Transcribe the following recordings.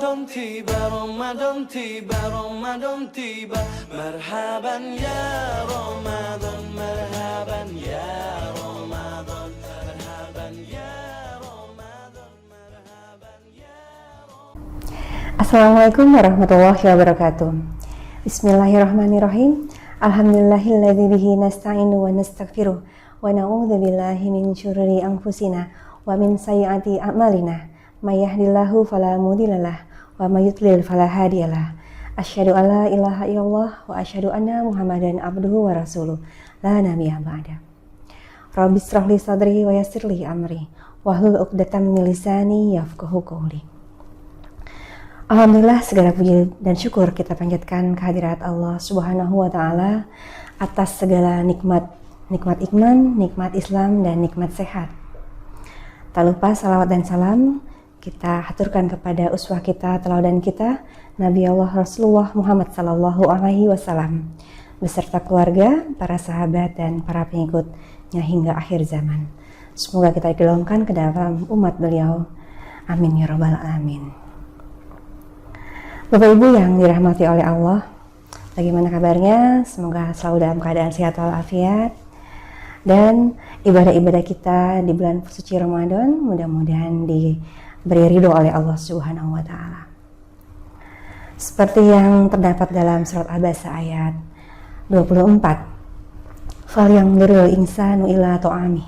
Ramadan tiba, Ramadan tiba. Marhaban ya Ramadan, marhaban ya Ramadan, marhaban ya Ramadan, marhaban ya Ramadan. Assalamualaikum warahmatullahi wabarakatuh. Bismillahirrahmanirrahim. Alhamdulillahilladzi bihi nasta'inu wa nastaghfiruh wa na'udzu billahi min syururi anfusina wa min sayyiati a'malina. May yahdihillahu fala mudhillalah wa may yudlil fala hadiyalah. Asyhadu an la ilaha illallah wa asyhadu anna Muhammadan abduhu wa rasuluh. La nabiyya ba'da. Rabbi shrah li sadri wa yassir li amri wahlul 'uqdatam min lisani yafqahu qawli. Alhamdulillah, segala puji dan syukur kita panjatkan kehadirat Allah Subhanahu wa Ta'ala atas segala nikmat iman, nikmat Islam, dan nikmat sehat. Tak lupa salawat dan salam kita haturkan kepada uswah kita, teladan kita, Nabi Allah Rasulullah Muhammad Sallallahu Alaihi Wasallam beserta keluarga, para sahabat, dan para pengikutnya hingga akhir zaman. Semoga kita digolongkan ke dalam umat beliau. Amin ya rabbal alamin. Bapak Ibu yang dirahmati oleh Allah, bagaimana kabarnya? Semoga selalu dalam keadaan sehat walafiat. Dan ibadah-ibadah kita di bulan suci Ramadan mudah-mudahan diberi ridho oleh Allah Subhanahu wa Ta'ala. Seperti yang terdapat dalam surat Al-Baqarah ayat 24. Falyanzuril insanu ila ta'ami.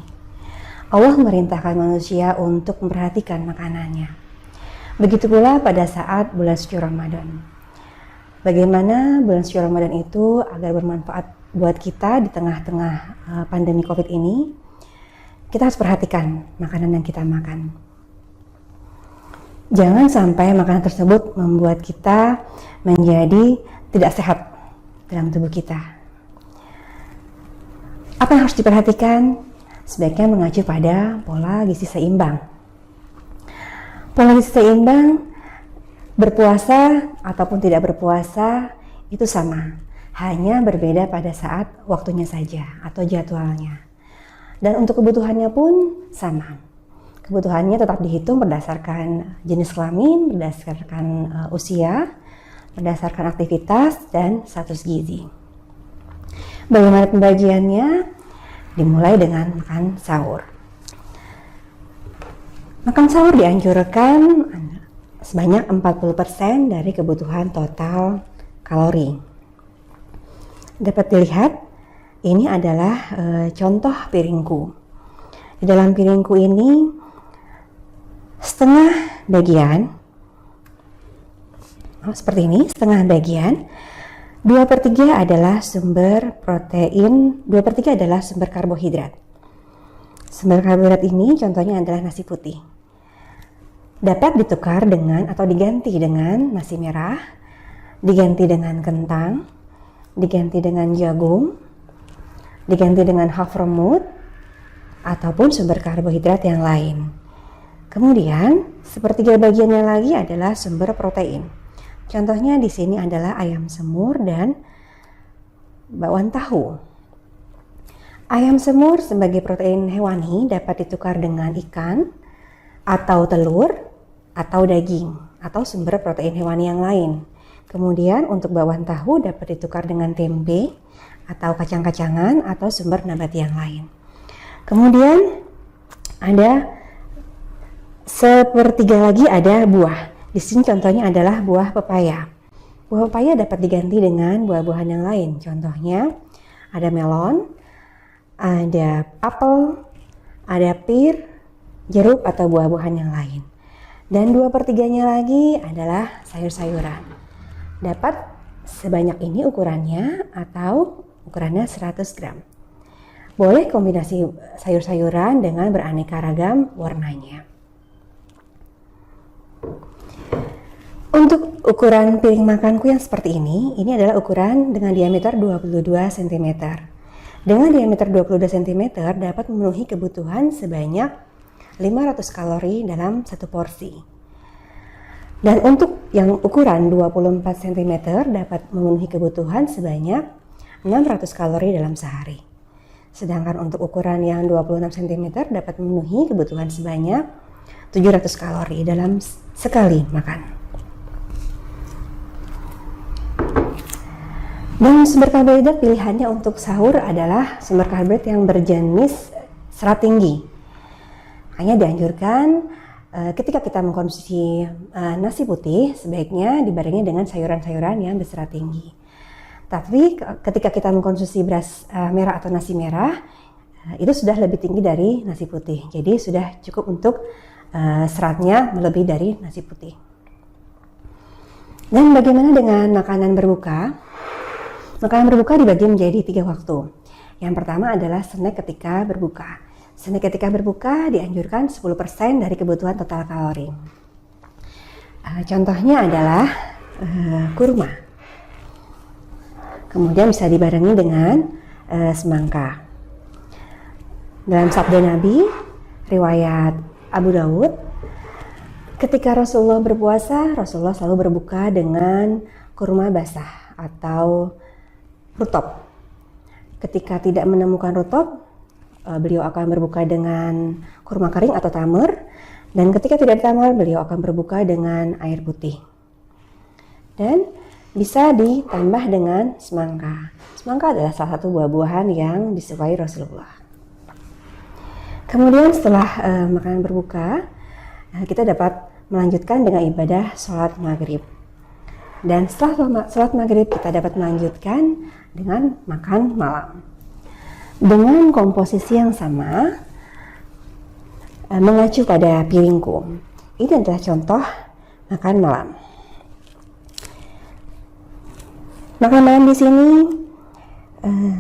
Allah memerintahkan manusia untuk memperhatikan makanannya. Begitu pula pada saat bulan suci Ramadan. Bagaimana bulan suci Ramadan itu agar bermanfaat buat kita di tengah-tengah pandemi COVID ini, kita harus perhatikan makanan yang kita makan. Jangan sampai makanan tersebut membuat kita menjadi tidak sehat dalam tubuh kita. Apa yang harus diperhatikan? Sebaiknya mengacu pada pola gizi seimbang. Pola gizi seimbang, berpuasa ataupun tidak berpuasa itu sama, hanya berbeda pada saat waktunya saja atau jadwalnya. Dan untuk kebutuhannya pun sama. Kebutuhannya tetap dihitung berdasarkan jenis kelamin, berdasarkan usia, berdasarkan aktivitas, dan status gizi. Bagaimana pembagiannya? Dimulai dengan makan sahur. Makan sahur dianjurkan sebanyak 40% dari kebutuhan total kalori. Dapat dilihat, ini adalah contoh piringku. Di dalam piringku ini, setengah bagian, seperti ini, setengah bagian, 2/3 adalah sumber protein, 2/3 adalah sumber karbohidrat. Sumber karbohidrat ini contohnya adalah nasi putih. Dapat ditukar dengan atau diganti dengan nasi merah, diganti dengan kentang, diganti dengan jagung, diganti dengan havromut, ataupun sumber karbohidrat yang lain. Kemudian, sepertiga bagiannya lagi adalah sumber protein. Contohnya di sini adalah ayam semur dan bakwan tahu. Ayam semur sebagai protein hewani dapat ditukar dengan ikan, atau telur, atau daging, atau sumber protein hewani yang lain. Kemudian untuk bakwan tahu dapat ditukar dengan tempe, atau kacang-kacangan, atau sumber nabati yang lain. Kemudian ada sepertiga lagi ada buah. Di sini contohnya adalah buah pepaya. Buah pepaya dapat diganti dengan buah-buahan yang lain. Contohnya ada melon, ada apel, ada pir, jeruk, atau buah-buahan yang lain. Dan 2/3-nya lagi adalah sayur-sayuran. Dapat sebanyak ini ukurannya atau ukurannya 100 gram. Boleh kombinasi sayur-sayuran dengan beraneka ragam warnanya. Untuk ukuran piring makanku yang seperti ini adalah ukuran dengan diameter 22 cm. Dengan diameter 22 cm dapat memenuhi kebutuhan sebanyak 500 kalori dalam satu porsi. Dan untuk yang ukuran 24 cm dapat memenuhi kebutuhan sebanyak 600 kalori dalam sehari. Sedangkan untuk ukuran yang 26 cm dapat memenuhi kebutuhan sebanyak 700 kalori dalam sekali makan. Dan sumber karbohidrat pilihannya untuk sahur adalah sumber karbohidrat yang berjenis serat tinggi. Hanya dianjurkan ketika kita mengkonsumsi nasi putih, sebaiknya dibarengi dengan sayuran-sayuran yang berserat tinggi. Tapi ketika kita mengkonsumsi beras merah atau nasi merah, itu sudah lebih tinggi dari nasi putih. Jadi sudah cukup untuk seratnya melebihi dari nasi putih. Dan bagaimana dengan makanan berbuka? Makanan berbuka dibagi menjadi 3 waktu. Yang pertama adalah snack ketika berbuka. Snack ketika berbuka dianjurkan 10% dari kebutuhan total kalori. Contohnya adalah kurma. Kemudian bisa dibarengi dengan semangka. Dalam sabda Nabi, riwayat Abu Dawud, ketika Rasulullah berpuasa, Rasulullah selalu berbuka dengan kurma basah atau rutop. Ketika tidak menemukan rutop, beliau akan berbuka dengan kurma kering atau tamar. Dan ketika tidak tamar, beliau akan berbuka dengan air putih. Dan bisa ditambah dengan semangka. Semangka adalah salah satu buah-buahan yang disukai Rasulullah. Kemudian setelah makanan berbuka, kita dapat melanjutkan dengan ibadah sholat maghrib. Dan setelah sholat maghrib kita dapat melanjutkan dengan makan malam. Dengan komposisi yang sama, mengacu pada piringku. Ini adalah contoh makan malam. Makan malam di sini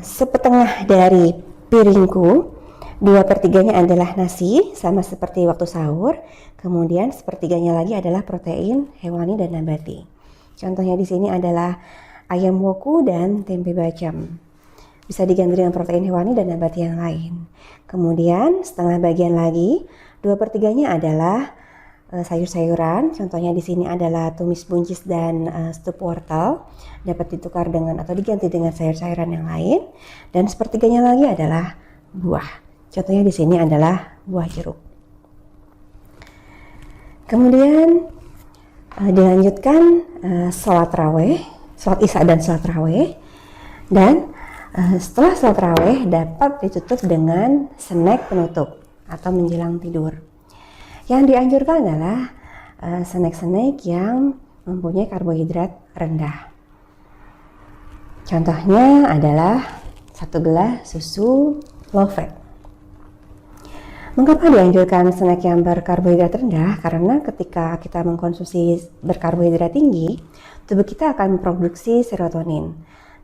setengah dari piringku, 2/3-nya adalah nasi, sama seperti waktu sahur. Kemudian 1/3-nya lagi adalah protein hewani dan nabati. Contohnya di sini adalah ayam woku dan tempe bacem. Bisa diganti dengan protein hewani dan nabati yang lain. Kemudian setengah bagian lagi, 2/3-nya adalah sayur-sayuran. Contohnya di sini adalah tumis buncis dan stup wortel. Dapat ditukar dengan atau diganti dengan sayur-sayuran yang lain. Dan 1/3-nya lagi adalah buah. Contohnya di sini adalah buah jeruk. Kemudian dilanjutkan sholat raweh, sholat isya dan sholat raweh. Dan setelah sholat raweh dapat ditutup dengan snack penutup atau menjelang tidur. Yang dianjurkan adalah snack-snack yang mempunyai karbohidrat rendah. Contohnya adalah 1 gelas susu low fat. Mengapa dianjurkan snack yang berkarbohidrat rendah? Karena ketika kita mengkonsumsi berkarbohidrat tinggi, tubuh kita akan memproduksi serotonin.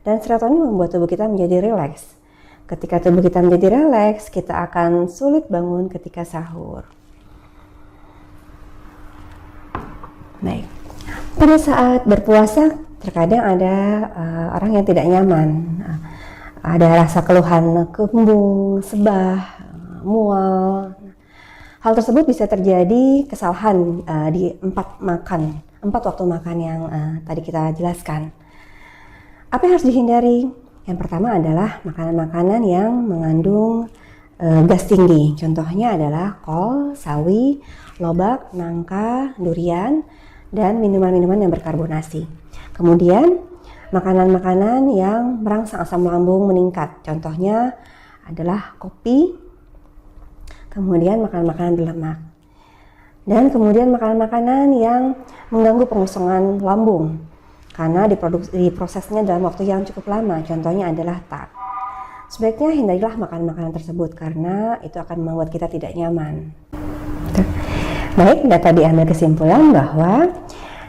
Dan serotonin membuat tubuh kita menjadi rileks. Ketika tubuh kita menjadi rileks, kita akan sulit bangun ketika sahur. Baik, pada saat berpuasa terkadang ada orang yang tidak nyaman. Ada rasa keluhan kembung, sebah, mual. Hal tersebut bisa terjadi kesalahan di 4 waktu makan yang tadi kita jelaskan. Apa yang harus dihindari? Yang pertama adalah makanan-makanan yang mengandung gas tinggi. Contohnya adalah kol, sawi, lobak, nangka, durian, dan minuman-minuman yang berkarbonasi. Kemudian makanan-makanan yang merangsang asam lambung meningkat. Contohnya adalah kopi, kemudian makanan-makanan berlemak. Dan kemudian makanan-makanan yang mengganggu pengosongan lambung karena diprosesnya dalam waktu yang cukup lama. Contohnya adalah tak. Sebaiknya hindarilah makanan-makanan tersebut karena itu akan membuat kita tidak nyaman. Baik, dapat diambil kesimpulan bahwa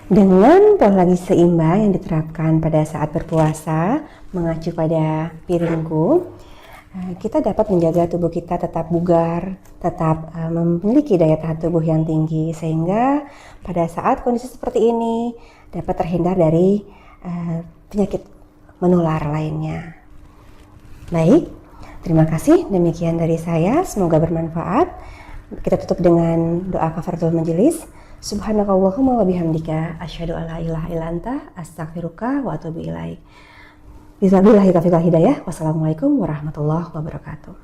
dengan pola gizi seimbang yang diterapkan pada saat berpuasa, mengacu pada piringku, kita dapat menjaga tubuh kita tetap bugar, tetap memiliki daya tahan tubuh yang tinggi, sehingga pada saat kondisi seperti ini dapat terhindar dari penyakit menular lainnya. Baik, terima kasih. Demikian dari saya, semoga bermanfaat. Kita tutup dengan doa kafaratul majelis. Subhanakallahumma wa bihamdika asyhadu an la ilaha illa anta astaghfiruka wa atubu ilaik. Billahi taufiq wal hidayah. Wassalamualaikum warahmatullahi wabarakatuh.